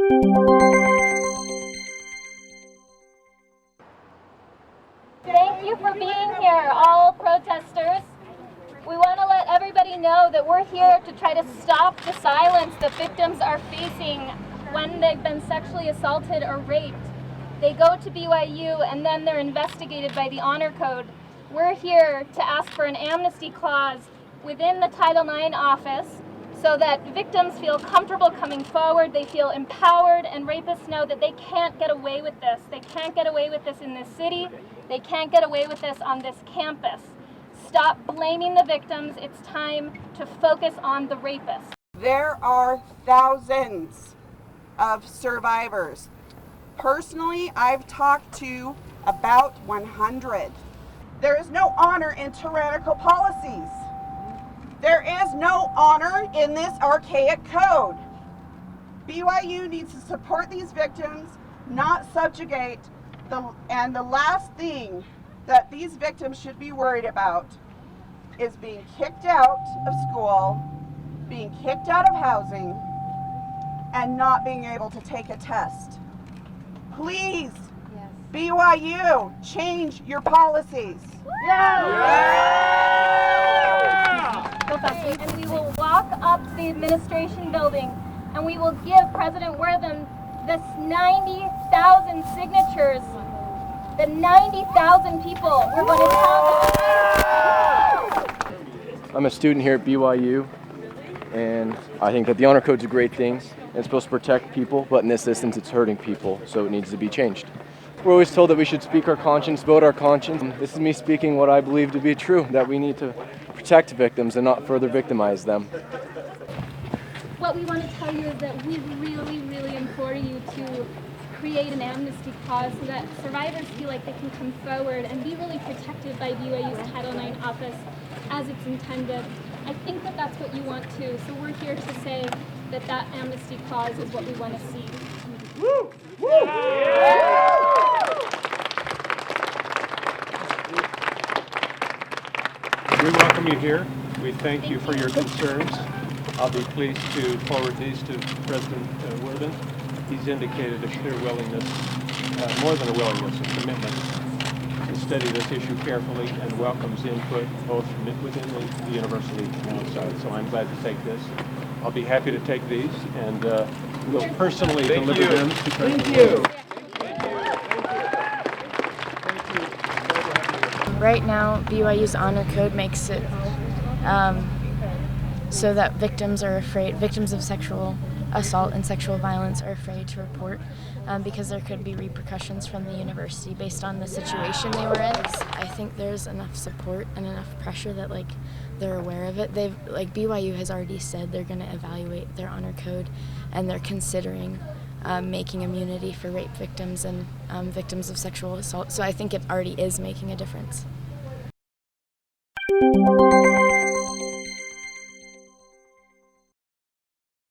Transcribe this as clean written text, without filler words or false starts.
Thank you for being here, all protesters. We want to let everybody know that we're here to try to stop the silence that victims are facing when they've been sexually assaulted or raped. They go to BYU and then they're investigated by the Honor Code. We're here to ask for an amnesty clause within the Title IX office so that victims feel comfortable coming forward, they feel empowered, and rapists know that they can't get away with this. They can't get away with this in this city. They can't get away with this on this campus. Stop blaming the victims. It's time to focus on the rapists. There are thousands of survivors. Personally, I've talked to about 100. There is no honor in tyrannical policies. There is no honor in this archaic code. BYU needs to support these victims, not subjugate them. And the last thing that these victims should be worried about is being kicked out of school, being kicked out of housing, and not being able to take a test. Please, yes. BYU, change your policies. And we will walk up to the administration building and we will give President Wortham this 90,000 signatures. The 90,000 people we're going to tell them. I'm a student here at BYU, and I think that the Honor Code's a great thing. It's supposed to protect people, but in this instance it's hurting people, so it needs to be changed. We're always told that we should speak our conscience, vote our conscience. This is me speaking what I believe to be true, that we need to protect victims and not further victimize them. What we want to tell you is that we really, really implore you to create an amnesty clause so that survivors feel like they can come forward and be really protected by BYU's Title IX office as it's intended. I think that that's what you want too, so we're here to say that that amnesty clause is what we want to see. Woo! Woo! Yeah! We welcome you here. We thank you for your concerns. I'll be pleased to forward these to President Wortham. He's indicated a clear willingness, more than a willingness, a commitment to study this issue carefully and welcomes input both within the university and outside. So I'm glad to take this. I'll be happy to take these and we'll personally deliver them to President Wortham. Right now, BYU's Honor Code makes it so that victims of sexual assault and sexual violence are afraid to report because there could be repercussions from the university based on the situation they were in. I think there's enough support and enough pressure that they're aware of it. BYU has already said they're going to evaluate their Honor Code, and they're considering making immunity for rape victims and victims of sexual assault. So I think it already is making a difference.